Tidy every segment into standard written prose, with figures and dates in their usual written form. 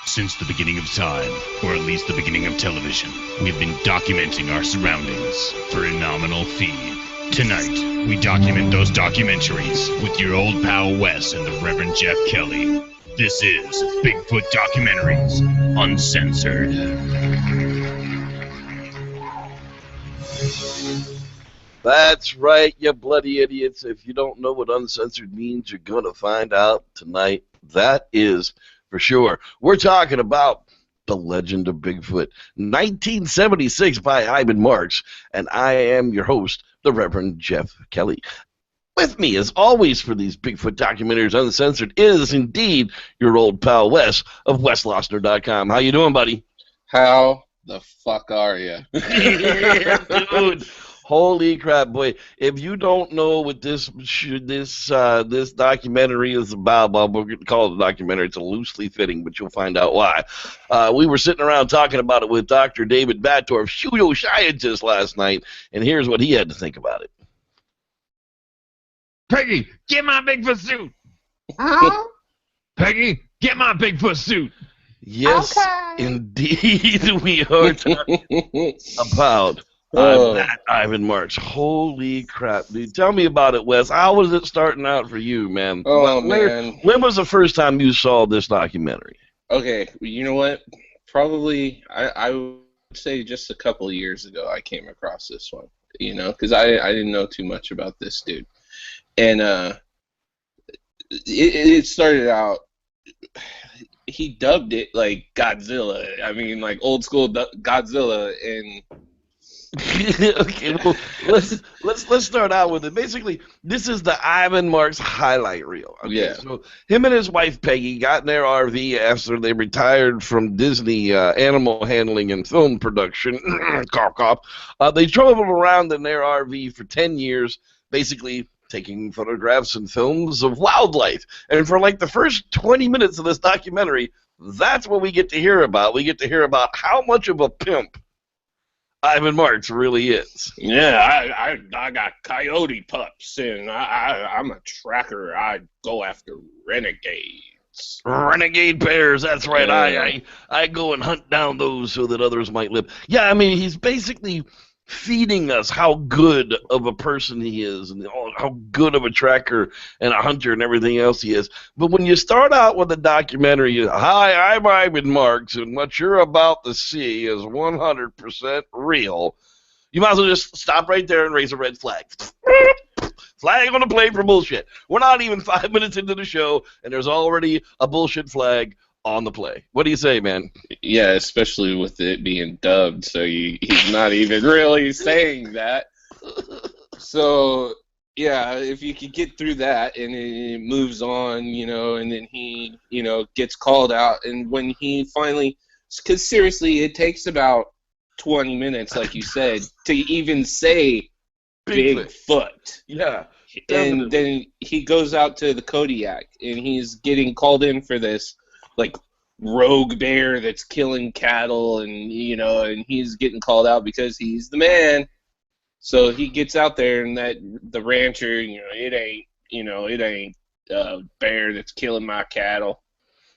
Since the beginning of time, or at least the beginning of television, we've been documenting our surroundings for a nominal fee. Tonight, we document those documentaries with your old pal Wes and the Reverend Jeff Kelly. This is Bigfoot Documentaries, Uncensored. That's right, you bloody idiots. If you don't know what uncensored means, you're going to find out tonight. That is for sure. We're talking about The Legend of Bigfoot, 1976 by Ivan Marks, and I am your host, the Reverend Jeff Kelly. With me, as always, for these Bigfoot documentaries uncensored, is indeed your old pal Wes of WesLosner.com. How you doing, buddy? How the fuck are you? Yeah, dude. Holy crap, boy! If you don't know what this documentary is about, well, we're going to call it a documentary. It's a loosely fitting, but you'll find out why. We were sitting around talking about it with Dr. David Battorf, pseudoscientist, last night, and here's what he had to think about it. Peggy, get my Bigfoot suit. Peggy, get my Bigfoot suit. Yes, okay. Indeed, we are talking about that Ivan Marks. Holy crap, dude. Tell me about it, Wes. How was it starting out for you, man? Man. When was the first time you saw this documentary? Okay, you know what? Probably, I would say just a couple of years ago I came across this one, because I didn't know too much about this dude. And it started out, he dubbed it like Godzilla. I mean, like old school Godzilla, and okay, well, let's start out with it. Basically, this is the Ivan Marks highlight reel. Okay, yeah. So him and his wife Peggy got in their RV after they retired from Disney animal handling and film production. Cough, cough. They traveled around in their RV for 10 years, basically taking photographs and films of wildlife. And for like the first 20 minutes of this documentary, that's what we get to hear about. We get to hear about how much of a pimp Ivan Marks really is. Yeah, I got coyote pups, and I'm a tracker. I go after renegades. Renegade bears, that's right. Yeah. I go and hunt down those so that others might live. Yeah, I mean, he's basically feeding us how good of a person he is and how good of a tracker and a hunter and everything else he is. But when you start out with a documentary, hi, I'm Ivan Marks, and what you're about to see is 100% real, you might as well just stop right there and raise a red flag. Flag on the plate for bullshit. We're not even 5 minutes into the show, and there's already a bullshit flag on the play. What do you say, man? Yeah, especially with it being dubbed, so he's not even really saying that. So, yeah, if you could get through that and it moves on, and then he, gets called out, and when he finally, because seriously, it takes about 20 minutes, like you said, to even say Bigfoot. Yeah. Definitely. And then he goes out to the Kodiak, and he's getting called in for this, like, rogue bear that's killing cattle, and and he's getting called out because he's the man. So he gets out there, and the rancher, it ain't a bear that's killing my cattle.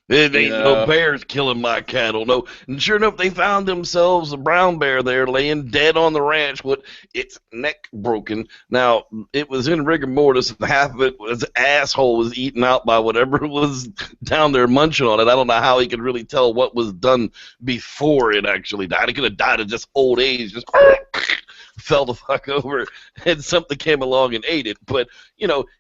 It ain't no bears killing my cattle, no. And sure enough, they found themselves a brown bear there laying dead on the ranch with its neck broken. Now, it was in rigor mortis, and half of it was asshole was eaten out by whatever was down there munching on it. I don't know how he could really tell what was done before it actually died. It could have died of just old age, just fell the fuck over, and something came along and ate it. But,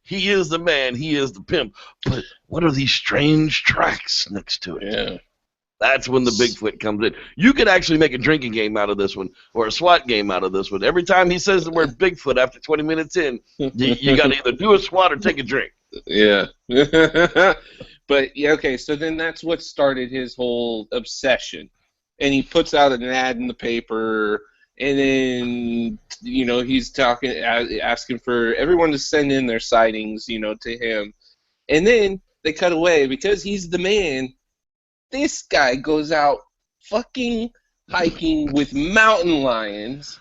he is the man, he is the pimp. But what are these strange tracks next to it? Yeah. That's when the Bigfoot comes in. You could actually make a drinking game out of this one, or a SWAT game out of this one. Every time he says the word Bigfoot after 20 minutes in, you got to either do a SWAT or take a drink. Yeah. But, yeah, okay, so then that's what started his whole obsession. And he puts out an ad in the paper, and then, he's asking for everyone to send in their sightings, to him. And then they cut away because he's the man. This guy goes out fucking hiking with mountain lions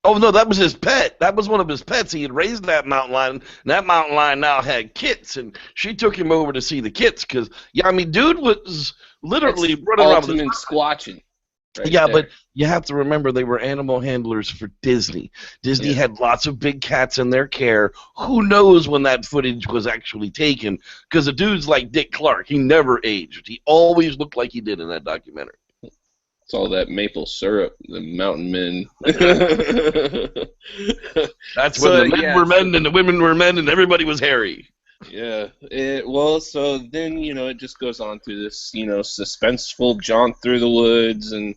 Oh, no, that was his pet. That was one of his pets. He had raised that mountain lion, and that mountain lion now had kits, and she took him over to see the kits because, yeah, I mean, dude was literally running around with ultimate squatching. Right yeah, there. but you have to remember they were animal handlers for Disney. Disney had lots of big cats in their care. Who knows when that footage was actually taken? Because the dude's like Dick Clark. He never aged. He always looked like he did in that documentary. It's all that maple syrup, the mountain men. That's when the men were men and the women were men and everybody was hairy. Yeah. Well, so then, it just goes on through this, suspenseful jaunt through the woods, and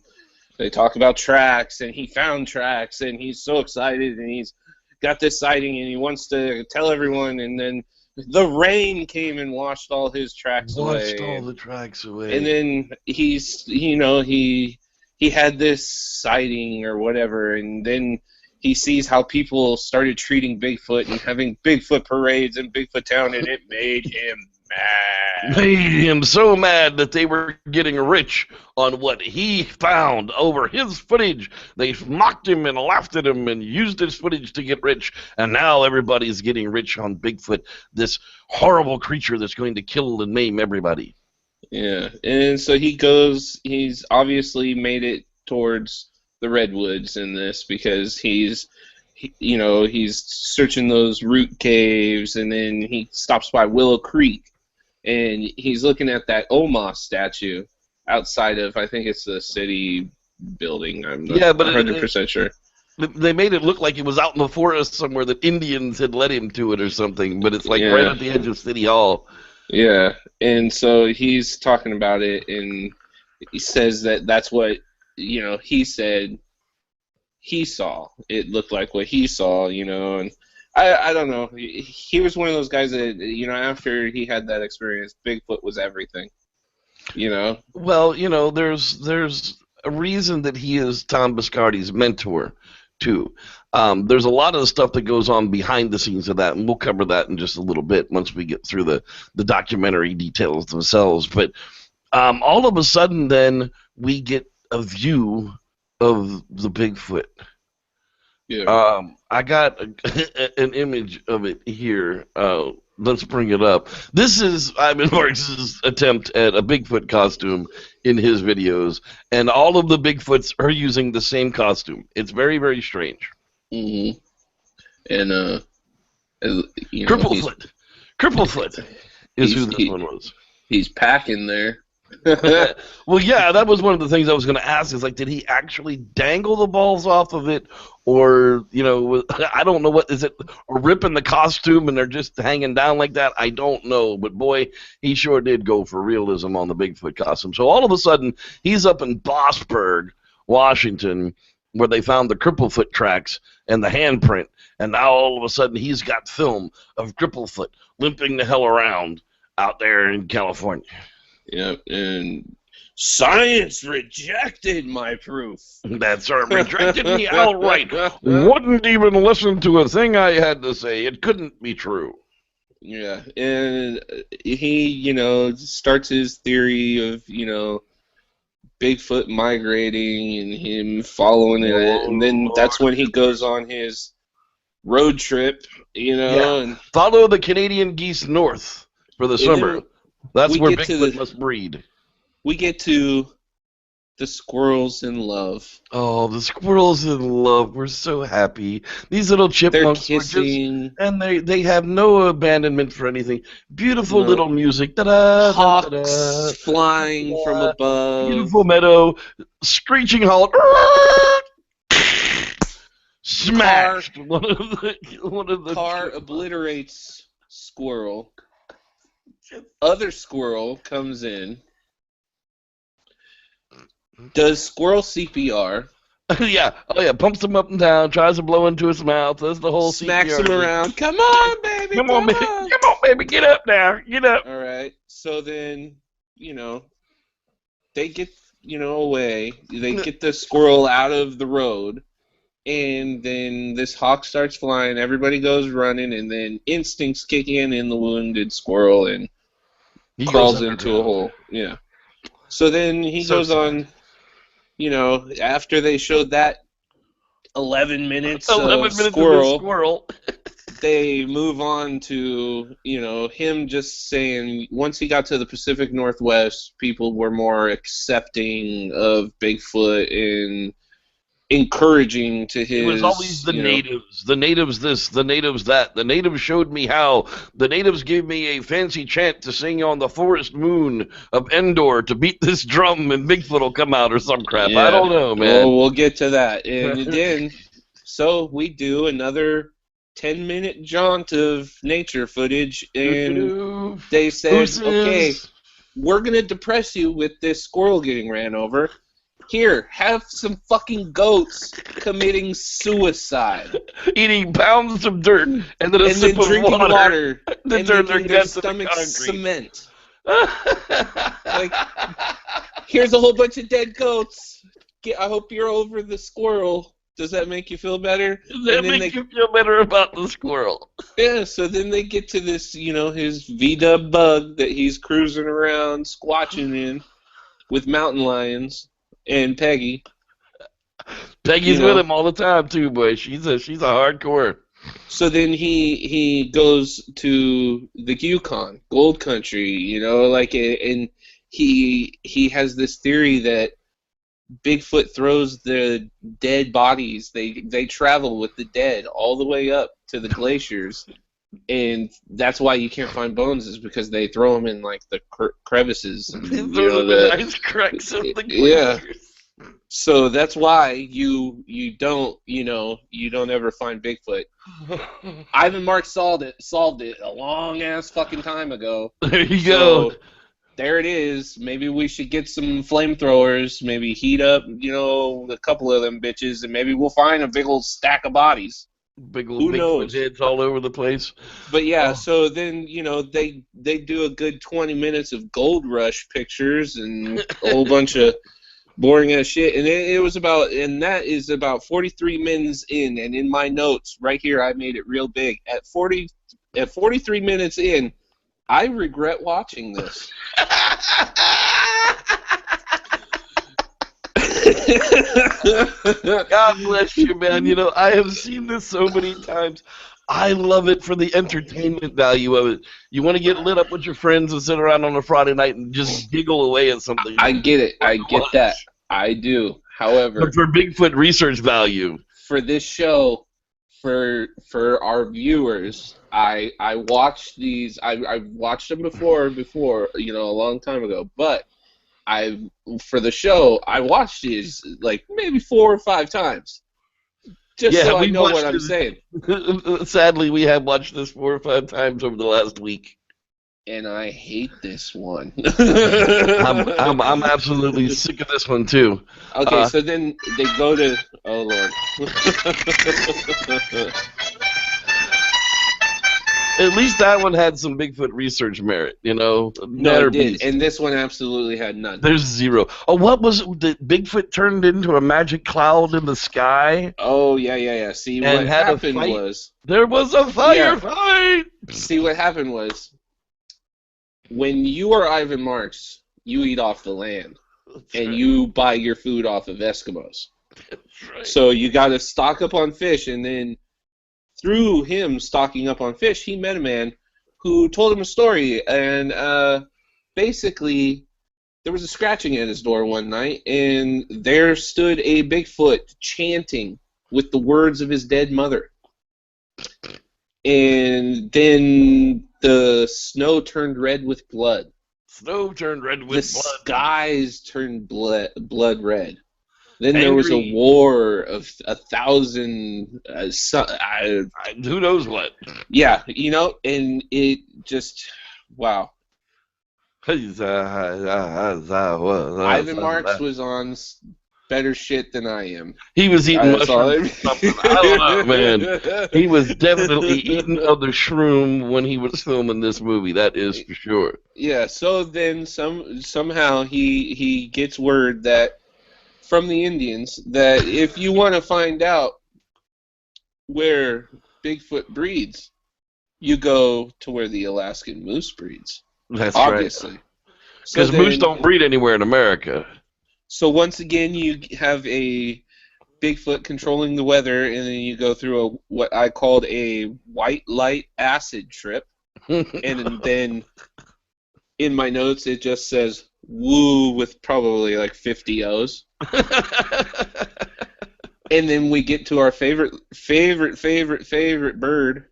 they talk about tracks, and he found tracks, and he's so excited, and he's got this sighting, and he wants to tell everyone, and then the rain came and washed all his tracks away. Washed all the tracks away. And then he's, he had this sighting or whatever, and then he sees how people started treating Bigfoot and having Bigfoot parades in Bigfoot Town, and it made him mad. Made him so mad that they were getting rich on what he found over his footage. They mocked him and laughed at him and used his footage to get rich, and now everybody's getting rich on Bigfoot, this horrible creature that's going to kill and maim everybody. Yeah, and so he's obviously made it towards the redwoods in this because he's searching those root caves, and then he stops by Willow Creek, and he's looking at that Omos statue outside of, I think it's the city building. I'm not 100% sure. They made it look like it was out in the forest somewhere that Indians had led him to it or something, but it's like right at the edge of City Hall. Yeah, and so he's talking about it, and he says that that's what, he said he saw. It looked like what he saw, and I don't know. He was one of those guys that, after he had that experience, Bigfoot was everything, Well, there's a reason that he is Tom Biscardi's mentor, too. There's a lot of the stuff that goes on behind the scenes of that, and we'll cover that in just a little bit once we get through the documentary details themselves. But all of a sudden, then, we get a view of the Bigfoot. Yeah. I got an image of it here. Let's bring it up. This is Ivan Marks' attempt at a Bigfoot costume in his videos, and all of the Bigfoots are using the same costume. It's very, very strange. Mm-hmm. And Cripplefoot is who this one was. He's packing there. Well, yeah, that was one of the things I was going to ask. Is like, did he actually dangle the balls off of it, or I don't know what is it, or ripping the costume and they're just hanging down like that? I don't know, but boy, he sure did go for realism on the Bigfoot costume. So all of a sudden, he's up in Bossburg, Washington, where they found the Cripplefoot tracks and the handprint, and now all of a sudden he's got film of Cripplefoot limping the hell around out there in California. Yep, and science rejected my proof. That's right, rejected me outright. Wouldn't even listen to a thing I had to say. It couldn't be true. Yeah, and he, starts his theory of, Bigfoot migrating and him following it, and then that's when he goes on his road trip, and follow the Canadian geese north for the summer. That's where Bigfoot must breed. We get to the squirrels in love. Oh, the squirrels in love. We're so happy. These little chipmunks They're kissing. and they have no abandonment for anything. Beautiful little music. Da-da, hawks da-da, flying from above. Beautiful meadow. Screeching halt. Smashed. One of the car obliterates squirrel. Other squirrel comes in, does squirrel CPR. Yeah, pumps him up and down, tries to blow into his mouth, does the whole smacks CPR. Him around. Come on, baby. Come on, baby. Get up now. Get up. All right. So then, they get, away. They get the squirrel out of the road. And then this hawk starts flying, everybody goes running, and then instincts kick in the wounded squirrel, and he crawls into a hole. Yeah. So then he goes on, after they showed that 11 minutes 11 of minutes of the squirrel. squirrel. They move on to, him just saying once he got to the Pacific Northwest, people were more accepting of Bigfoot and encouraging to his. It was always the natives. The natives this, the natives that. The natives showed me how. The natives gave me a fancy chant to sing on the forest moon of Endor to beat this drum and Bigfoot will come out or some crap. Yeah. I don't know, man. Well, we'll get to that. And then, so we do another 10-minute jaunt of nature footage, and they said, okay, we're going to depress you with this squirrel getting ran over. Here, have some fucking goats committing suicide. Eating pounds of dirt and then a sip of drinking water then and making their stomachs cement. Like, here's a whole bunch of dead goats. I hope you're over the squirrel. Does that make you feel better? Does that make you feel better about the squirrel? Yeah, so then they get to this, his V-dub bug that he's cruising around, squatching in with mountain lions and Peggy. Peggy's with him all the time too, boy. She's a hardcore. So then he goes to the Yukon, Gold Country, and he has this theory that Bigfoot throws the dead bodies. They travel with the dead all the way up to the glaciers, and that's why you can't find bones, is because they throw them in like the crevices. And, the nice cracks of the glaciers. Yeah. So that's why you don't ever find Bigfoot. Ivan Marks solved it a long ass fucking time ago. There you go. There it is. Maybe we should get some flamethrowers, maybe heat up, a couple of them bitches, and maybe we'll find a big old stack of bodies. Big old Bigfoot heads all over the place. But yeah, so then, they do a good 20 minutes of gold rush pictures and a whole bunch of boring ass shit. And that is about 43 minutes in, and in my notes right here I made it real big. At 43 minutes in, I regret watching this. God bless you, man. I have seen this so many times. I love it for the entertainment value of it. You want to get lit up with your friends and sit around on a Friday night and just giggle away at something. I get it. I get that. I do. However, but for Bigfoot research value, for this show, for our viewers, I watched these. I've watched them before, a long time ago. But for the show, I watched these like maybe 4 or 5 times, just so I know what I'm saying. Sadly, we have watched this 4 or 5 times over the last week. And I hate this one. I'm absolutely sick of this one too. Okay, so then they go to. Oh Lord. At least that one had some Bigfoot research merit, No, it did, and this one absolutely had none. There's zero. Oh, what was it? That Bigfoot turned into a magic cloud in the sky? Oh, yeah. See, what happened was... There was a fight! See, what happened was, when you are Ivan Marks, you eat off the land, and you buy your food off of Eskimos. That's right. So you got to stock up on fish, and then through him stocking up on fish, he met a man who told him a story, and basically there was a scratching at his door one night, and there stood a Bigfoot chanting with the words of his dead mother. And then the snow turned red with blood. The skies turned blood red. Then there was a war of 1,000. Who knows what? Yeah, and it just wow. Ivan Marks was on better shit than I am. He was eating mushrooms or something. I don't know, man. He was definitely eating other shroom when he was filming this movie. That is for sure. Yeah. So then somehow he gets word that from the Indians that if you want to find out where Bigfoot breeds, you go to where the Alaskan moose breeds. That's obviously. Because moose don't breed anywhere in America. So once again, you have a Bigfoot controlling the weather, and then you go through what I called a white light acid trip, and then in my notes it just says "woo" with probably like 50 O's. And then we get to our favorite bird,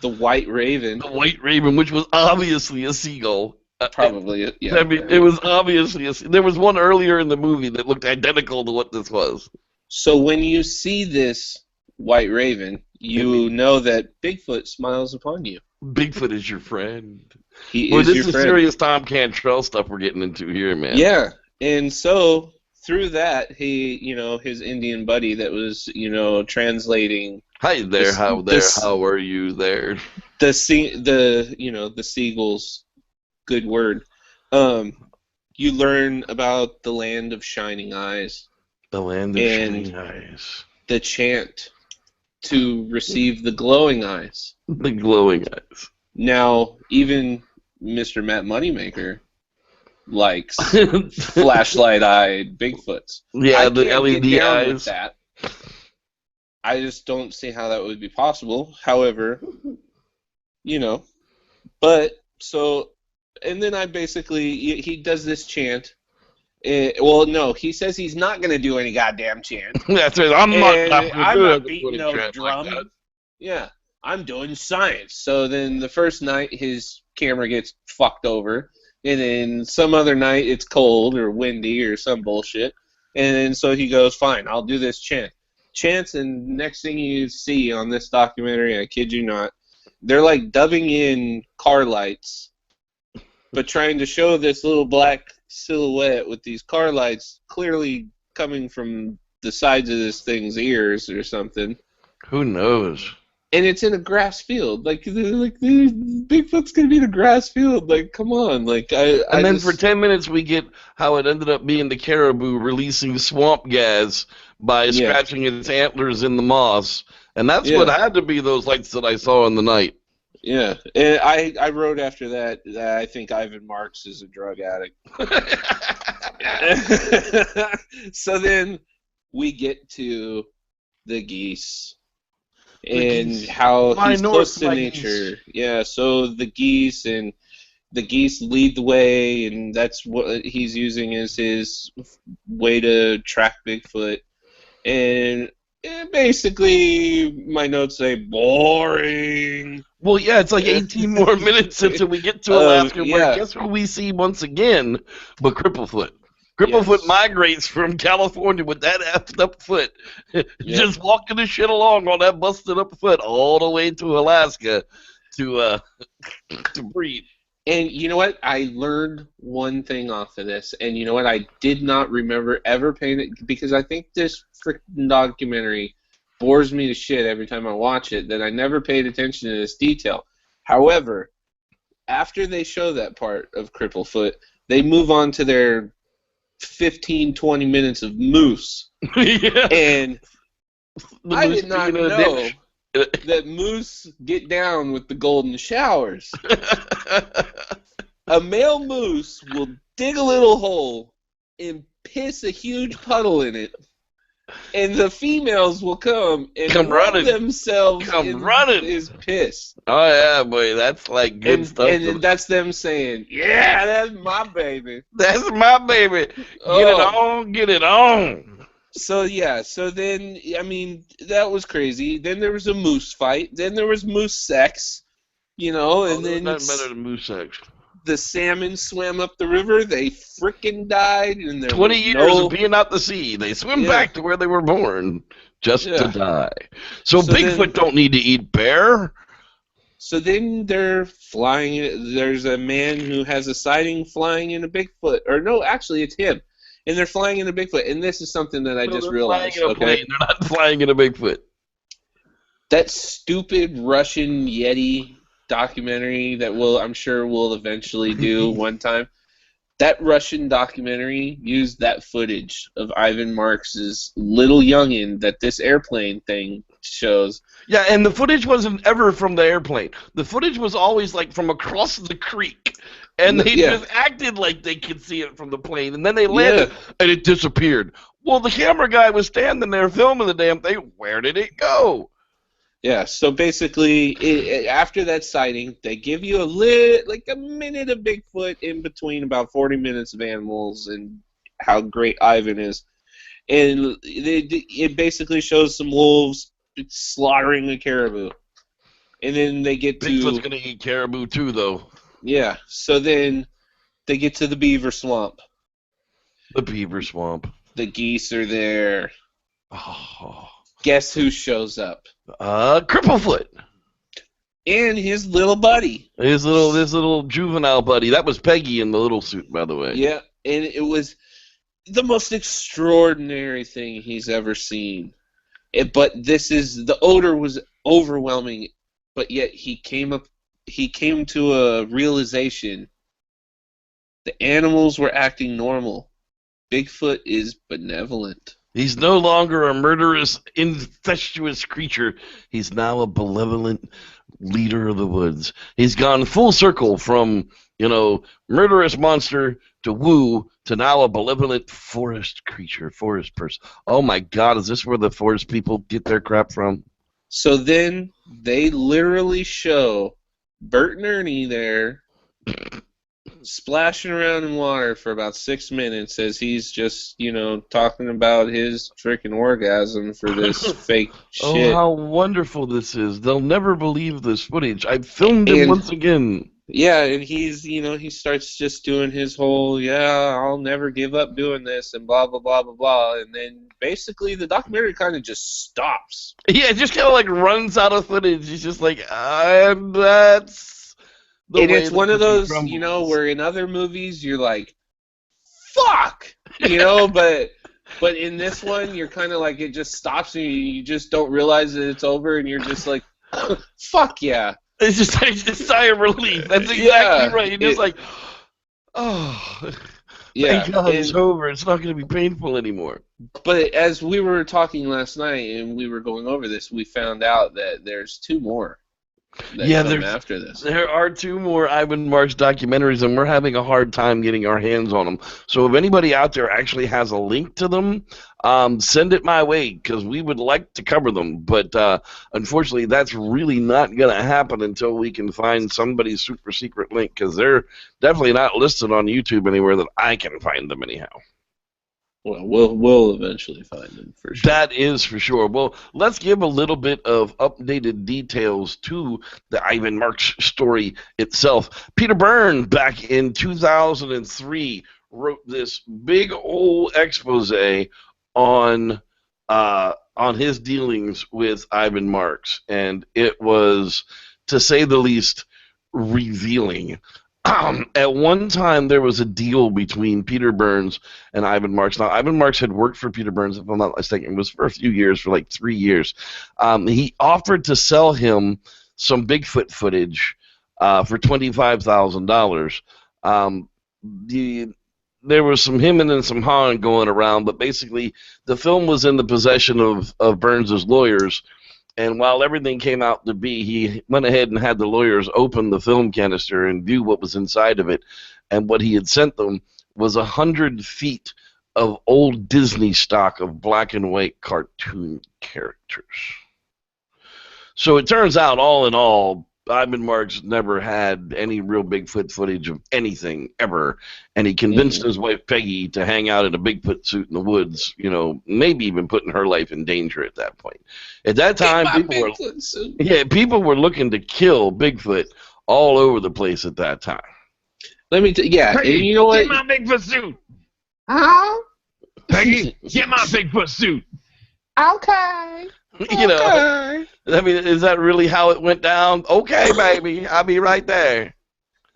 the white raven. The white raven, which was obviously a seagull. Probably, yeah. I mean, it was obviously there was one earlier in the movie that looked identical to what this was. So when you see this white raven, you know that Bigfoot smiles upon you. Bigfoot is your friend. He is your this is friend. serious Tom Cantrell stuff we're getting into here, man. Yeah, and so through that, his Indian buddy that was, translating. Hi there, how are you there? The seagulls, good word. You learn about the land of shining eyes. The land of shining eyes. The chant to receive the glowing eyes. The glowing eyes. Now, even Mr. Matt Moneymaker likes flashlight-eyed Bigfoots. Yeah, the LED eyes. That. I just don't see how that would be possible. However, but so, and then he does this chant. He says he's not going to do any goddamn chant. That's right. I'm not beating no drum. Like yeah, I'm doing science. So then the first night his camera gets fucked over, and then some other night it's cold or windy or some bullshit, and then so he goes, fine, I'll do this chants, and next thing you see on this documentary, I kid you not, they're like dubbing in car lights, but trying to show this little black silhouette with these car lights clearly coming from the sides of this thing's ears or something. Who knows? And it's in a grass field. Bigfoot's gonna be in a grass field. Like, come on. For 10 minutes we get how it ended up being the caribou releasing swamp gas by scratching its antlers in the moss, and that's what had to be those lights that I saw in the night. Yeah, and I wrote after that I think Ivan Marks is a drug addict. So then we get to the geese and how he's close to nature. Geese. Yeah, so the geese lead the way, and that's what he's using as his way to track Bigfoot. And basically, my notes say boring. Well, yeah, it's like 18 more minutes until we get to Alaska. But guess who we see once again? But Cripplefoot. Cripplefoot migrates from California with that effed up foot, just walking the shit along on that busted up foot all the way to Alaska to breed. And you know what? I learned one thing off of this, and you know what? I did not remember ever paying it, because I think this freaking documentary bores me to shit every time I watch it, that I never paid attention to this detail. However, after they show that part of Cripplefoot, they move on to their 15-20 minutes of moose. And I did not know that moose get down with the golden showers. A male moose will dig a little hole and piss a huge puddle in it, and the females will come rub themselves in his piss. Oh yeah, boy, that's like good stuff. And that's them saying, "Yeah, that's my baby. That's my baby. Get it on." So then, I mean, that was crazy. Then there was a moose fight. Then there was moose sex, and then nothing better than moose sex. The salmon swam up the river. They frickin' died. And there 20 years of being out the sea. They swim back to where they were born just to die. So Bigfoot don't need to eat bear. So then they're flying. There's a man who has a sighting flying in a Bigfoot. Or no, actually it's him. And they're flying in a Bigfoot. And this is something that I just realized. Flying in a plane. They're not flying in a Bigfoot. That stupid Russian Yeti documentary that I'm sure we'll eventually do one time. That Russian documentary used that footage of Ivan Marks's little youngin that this airplane thing shows. Yeah, and the footage wasn't ever from the airplane. The footage was always like from across the creek. And they just acted like they could see it from the plane, and then they landed, and it disappeared. Well, the camera guy was standing there filming the damn thing. Where did it go? Yeah, so basically, after that sighting, they give you a minute of Bigfoot in between about 40 minutes of animals and how great Ivan is. And it basically shows some wolves slaughtering a caribou. And then they get to... Bigfoot's going to eat caribou too, though. Yeah, so then they get to the beaver swamp. The beaver swamp. The geese are there. Oh. Guess who shows up? Cripplefoot. And his little buddy. His little juvenile buddy. That was Peggy in the little suit, by the way. Yeah, and it was the most extraordinary thing he's ever seen. But the odor was overwhelming, but yet he came to a realization. The animals were acting normal. Bigfoot is benevolent. He's no longer a murderous, incestuous creature. He's now a benevolent leader of the woods. He's gone full circle from, murderous monster to woo to now a benevolent forest creature, forest person. Oh my God, is this where the forest people get their crap from? So then they literally show Bert and Ernie there splashing around in water for about 6 minutes as he's just, talking about his freaking orgasm for this fake shit. Oh, how wonderful this is. They'll never believe this footage. I filmed him once again. Yeah, and he's, he starts just doing his whole, I'll never give up doing this and blah, blah, blah, blah, blah. And then basically the documentary kind of just stops. Yeah, it just kind of runs out of footage. He's just like, and that's... And it's one of those, where in other movies you're like, fuck! But in this one, you're kind of like, it just stops and you just don't realize that it's over and you're just like, fuck yeah. It's just a sigh of relief. That's exactly right. You're just like, thank God it's over. It's not going to be painful anymore. But as we were talking last night and we were going over this, we found out that there's 2 more. After this. There are 2 more Ivan Marks documentaries, and we're having a hard time getting our hands on them. So if anybody out there actually has a link to them, send it my way, because we would like to cover them. But unfortunately, that's really not going to happen until we can find somebody's super secret link, because they're definitely not listed on YouTube anywhere that I can find them anyhow. Well, we'll eventually find them for sure. That is for sure. Well, let's give a little bit of updated details to the Ivan Marks story itself. Peter Byrne, back in 2003, wrote this big old expose on his dealings with Ivan Marks, and it was, to say the least, revealing. At one time, there was a deal between Peter Burns and Ivan Marks. Now, Ivan Marks had worked for Peter Burns, if I'm not mistaken. It was for a few years, for 3 years. He offered to sell him some Bigfoot footage for $25,000. There was some hemming and some hawing going around, but basically, the film was in the possession of Burns' lawyers. And while everything came out to be, he went ahead and had the lawyers open the film canister and view what was inside of it. And what he had sent them was 100 feet of old Disney stock of black and white cartoon characters. So it turns out, all in all, Ivan Marks never had any real Bigfoot footage of anything ever, and he convinced his wife Peggy to hang out in a Bigfoot suit in the woods, maybe even putting her life in danger at that point. At that time, people were looking to kill Bigfoot all over the place at that time. Peggy, you know what? Get my Bigfoot suit. Huh? Peggy, get my Bigfoot suit. Okay. I mean, is that really how it went down? Okay, baby, I'll be right there.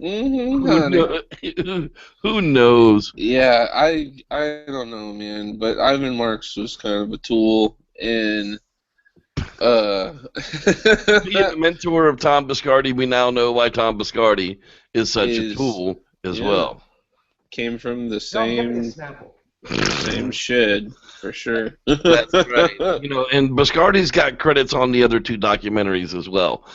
Mm-hmm, Who knows? Yeah, I don't know, man. But Ivan Marks was kind of a tool, and being the mentor of Tom Biscardi, we now know why Tom Biscardi is such a tool as well. Came from the same. Same should, for sure. That's right. And Biscardi's got credits on the other 2 documentaries as well.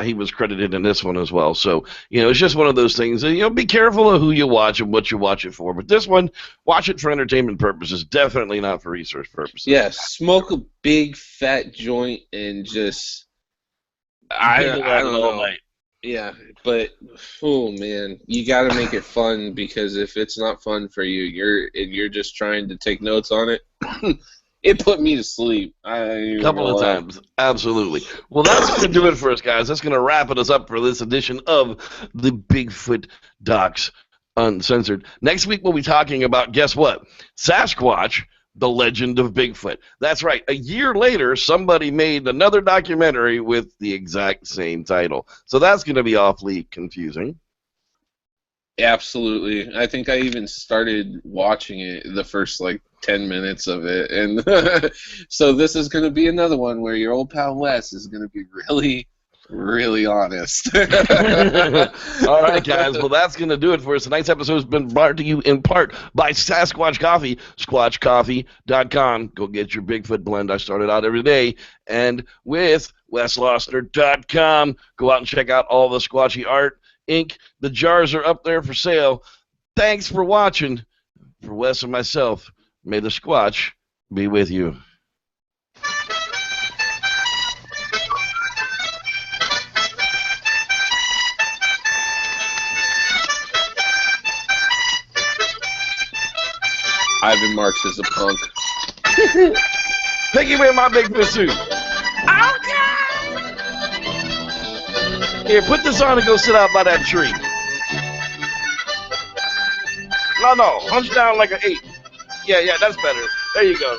He was credited in this one as well. So, it's just one of those things. Be careful of who you watch and what you watch it for. But this one, watch it for entertainment purposes, definitely not for research purposes. Yeah, smoke a big fat joint and just I don't know. Yeah, but oh man, you got to make it fun, because if it's not fun for you, you're just trying to take notes on it. It put me to sleep. A couple of times. Absolutely. Well, that's going to do it for us, guys. That's going to wrap us up for this edition of the Bigfoot Docs Uncensored. Next week, we'll be talking about, guess what? Sasquatch, the legend of Bigfoot. That's right. A year later, somebody made another documentary with the exact same title. So that's going to be awfully confusing. Absolutely. I think I even started watching it, the first 10 minutes of it, and so this is going to be another one where your old pal Wes is going to be really, really honest. All right, guys. Well, that's going to do it for us. Tonight's episode has been brought to you in part by Sasquatch Coffee, squatchcoffee.com. Go get your Bigfoot blend. I start it out every day. And with WesLostner.com. Go out and check out all the Squatchy art. Ink. The jars are up there for sale. Thanks for watching. For Wes and myself, may the Squatch be with you. Ivan Marks is a punk. Take away my Bigfoot suit. Here, put this on and go sit out by that tree. No, hunch down like an 8. Yeah, that's better. There you go.